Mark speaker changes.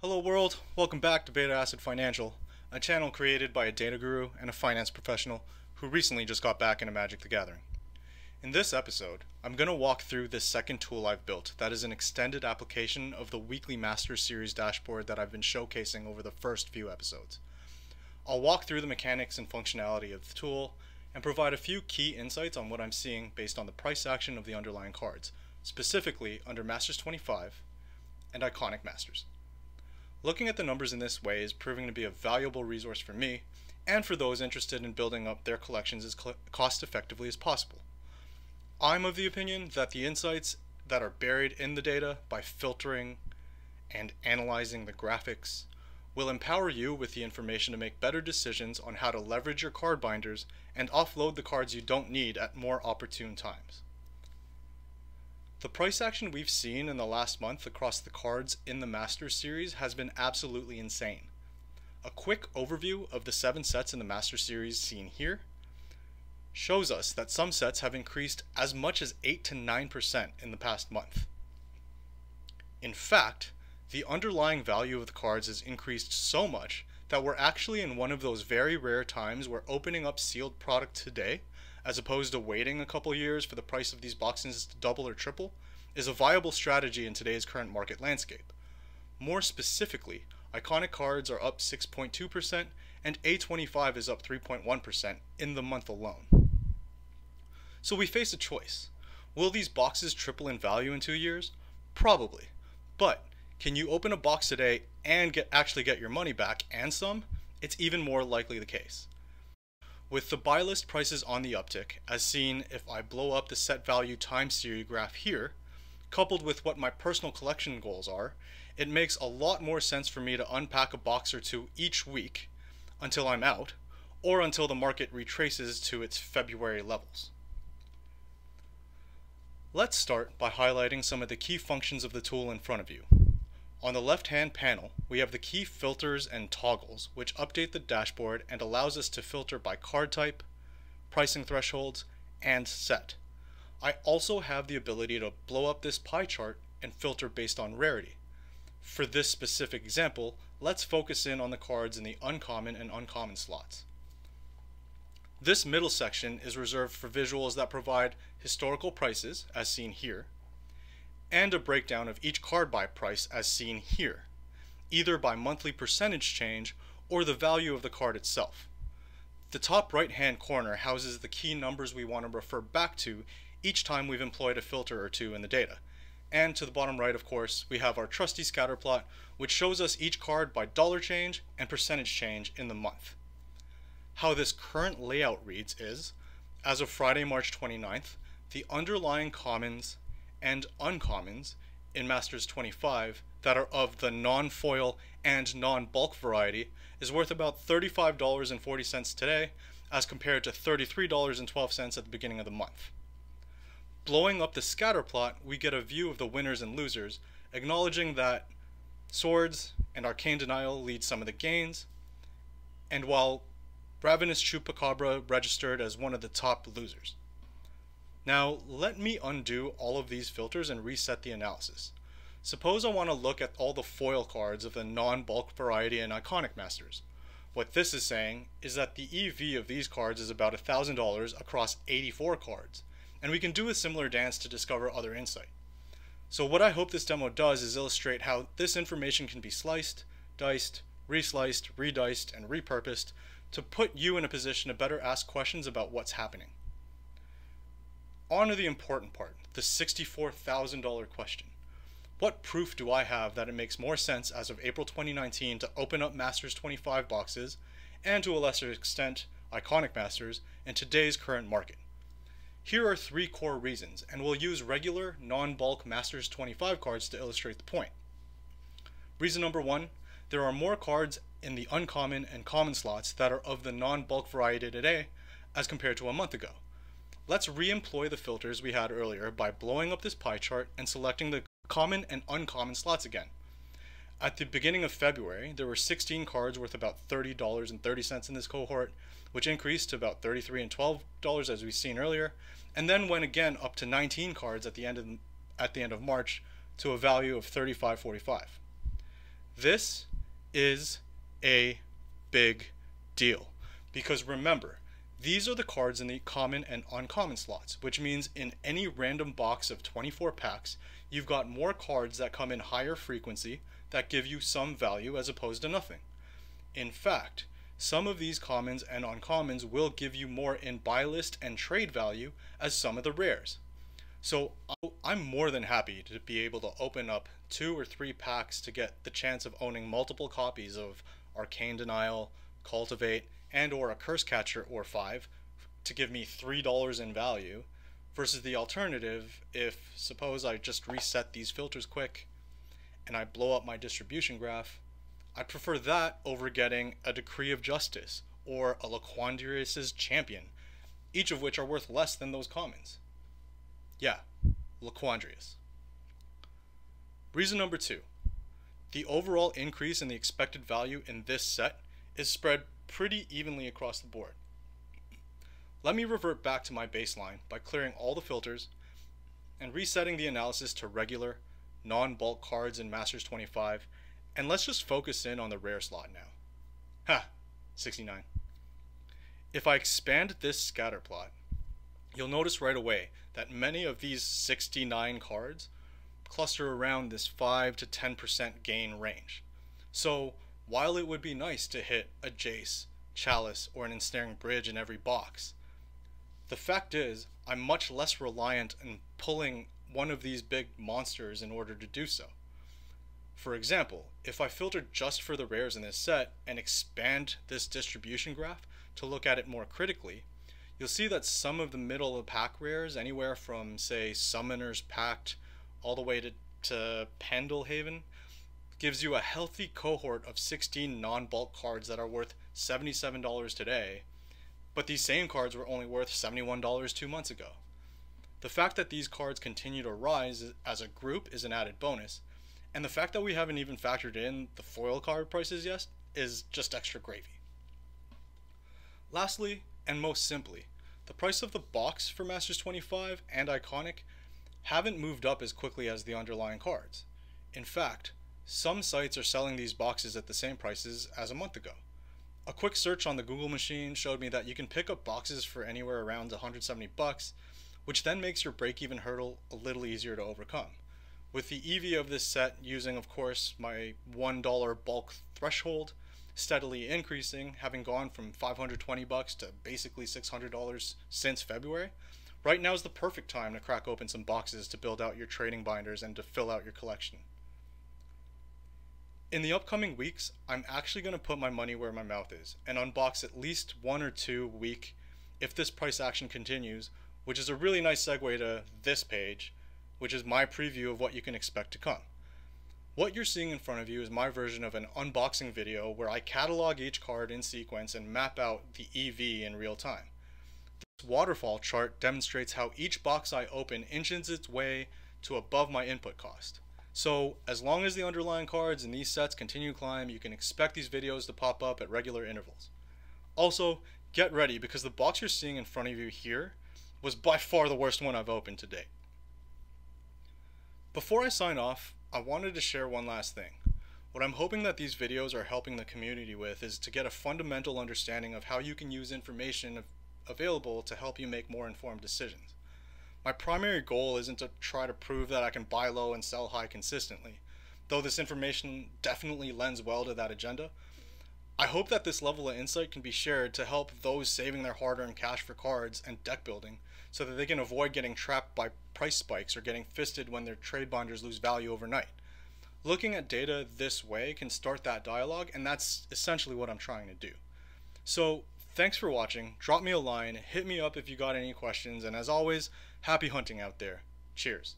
Speaker 1: Hello world, welcome back to Beta Acid Financial, a channel created by a data guru and a finance professional who recently just got back into Magic the Gathering. In this episode, I'm going to walk through this second tool I've built that is an extended application of the weekly Masters Series dashboard that I've been showcasing over the first few episodes. I'll walk through the mechanics and functionality of the tool and provide a few key insights on what I'm seeing based on the price action of the underlying cards, specifically under Masters 25 and Iconic Masters. Looking at the numbers in this way is proving to be a valuable resource for me and for those interested in building up their collections as cost effectively as possible. I'm of the opinion that the insights that are buried in the data by filtering and analyzing the graphics will empower you with the information to make better decisions on how to leverage your card binders and offload the cards you don't need at more opportune times. The price action we've seen in the last month across the cards in the Masters series has been absolutely insane. A quick overview of the 7 sets in the Masters series seen here shows us that some sets have increased as much as 8 to 9% in the past month. In fact, the underlying value of the cards has increased so much that we're actually in one of those very rare times where opening up sealed product today, as opposed to waiting a couple years for the price of these boxes to double or triple, is a viable strategy in today's current market landscape. More specifically, Iconic cards are up 6.2% and A25 is up 3.1% in the month alone. So we face a choice. Will these boxes triple in value in 2 years? Probably. But can you open a box today and actually get your money back and some? It's even more likely the case. With the buy list prices on the uptick, as seen if I blow up the set value time series graph here, coupled with what my personal collection goals are, it makes a lot more sense for me to unpack a box or two each week until I'm out, or until the market retraces to its February levels. Let's start by highlighting some of the key functions of the tool in front of you. On the left-hand panel, we have the key filters and toggles, which update the dashboard and allows us to filter by card type, pricing thresholds, and set. I also have the ability to blow up this pie chart and filter based on rarity. For this specific example, let's focus in on the cards in the uncommon and uncommon slots. This middle section is reserved for visuals that provide historical prices, as seen here, and a breakdown of each card by price as seen here, either by monthly percentage change or the value of the card itself. The top right hand corner houses the key numbers we want to refer back to each time we've employed a filter or two in the data. And to the bottom right, of course, we have our trusty scatter plot, which shows us each card by dollar change and percentage change in the month. How this current layout reads is, as of Friday, March 29th, the underlying commons and uncommons in Masters 25 that are of the non-foil and non-bulk variety is worth about $35.40 today as compared to $33.12 at the beginning of the month. Blowing up the scatter plot, we get a view of the winners and losers, acknowledging that Swords and Arcane Denial lead some of the gains, and while Ravenous Chupacabra registered as one of the top losers. Now, let me undo all of these filters and reset the analysis. Suppose I want to look at all the foil cards of the non-bulk variety and Iconic Masters. What this is saying is that the EV of these cards is about $1,000 across 84 cards, and we can do a similar dance to discover other insight. So what I hope this demo does is illustrate how this information can be sliced, diced, resliced, rediced, and repurposed to put you in a position to better ask questions about what's happening. On to the important part, the $64,000 question. What proof do I have that it makes more sense as of April 2019 to open up Masters 25 boxes, and to a lesser extent, Iconic Masters, in today's current market? Here are 3 core reasons, and we'll use regular, non-bulk Masters 25 cards to illustrate the point. Reason number 1, there are more cards in the uncommon and common slots that are of the non-bulk variety today as compared to a month ago. Let's re-employ the filters we had earlier by blowing up this pie chart and selecting the common and uncommon slots again. At the beginning of February, there were 16 cards worth about $30.30 in this cohort, which increased to about $33 and $12 as we've seen earlier, and then went again up to 19 cards at the end of March to a value of $35.45. This is a big deal because remember, these are the cards in the common and uncommon slots, which means in any random box of 24 packs, you've got more cards that come in higher frequency that give you some value as opposed to nothing. In fact, some of these commons and uncommons will give you more in buy list and trade value as some of the rares. So I'm more than happy to be able to open up 2 or 3 packs to get the chance of owning multiple copies of Arcane Denial, Cultivate, and or a Curse Catcher or 5 to give me $3 in value, versus the alternative if suppose I just reset these filters quick and I blow up my distribution graph. I prefer that over getting a Decree of Justice or a Laquandrius's Champion, each of which are worth less than those commons. Yeah, Laquandrius. Reason number 2. The overall increase in the expected value in this set is spread pretty evenly across the board. Let me revert back to my baseline by clearing all the filters and resetting the analysis to regular, non-bulk cards in Masters 25, and let's just focus in on the rare slot now. Ha! 69. If I expand this scatter plot, you'll notice right away that many of these 69 cards cluster around this 5 to 10% gain range. So while it would be nice to hit a Jace, Chalice, or an Ensnaring Bridge in every box, the fact is I'm much less reliant on pulling one of these big monsters in order to do so. For example, if I filter just for the rares in this set and expand this distribution graph to look at it more critically, you'll see that some of the middle of the pack rares, anywhere from say Summoner's Pact all the way to Pendelhaven, gives you a healthy cohort of 16 non-bulk cards that are worth $77 today, but these same cards were only worth $71 2 months ago. The fact that these cards continue to rise as a group is an added bonus, and the fact that we haven't even factored in the foil card prices yet is just extra gravy. Lastly, and most simply, the price of the box for Masters 25 and Iconic haven't moved up as quickly as the underlying cards. In fact, some sites are selling these boxes at the same prices as a month ago. A quick search on the Google machine showed me that you can pick up boxes for anywhere around $170, which then makes your break-even hurdle a little easier to overcome. With the EV of this set using, of course, my $1 bulk threshold steadily increasing, having gone from $520 to basically $600 since February, right now is the perfect time to crack open some boxes to build out your trading binders and to fill out your collection. In the upcoming weeks, I'm actually going to put my money where my mouth is and unbox at least 1 or 2 a week if this price action continues, which is a really nice segue to this page, which is my preview of what you can expect to come. What you're seeing in front of you is my version of an unboxing video where I catalog each card in sequence and map out the EV in real time. This waterfall chart demonstrates how each box I open inches its way to above my input cost. So as long as the underlying cards in these sets continue to climb, you can expect these videos to pop up at regular intervals. Also, get ready because the box you're seeing in front of you here was by far the worst one I've opened to date. Before I sign off, I wanted to share one last thing. What I'm hoping that these videos are helping the community with is to get a fundamental understanding of how you can use information available to help you make more informed decisions. My primary goal isn't to try to prove that I can buy low and sell high consistently, though this information definitely lends well to that agenda. I hope that this level of insight can be shared to help those saving their hard-earned cash for cards and deck building so that they can avoid getting trapped by price spikes or getting fisted when their trade binders lose value overnight. Looking at data this way can start that dialogue, and that's essentially what I'm trying to do. So thanks for watching, drop me a line, hit me up if you got any questions, and as always, happy hunting out there. Cheers.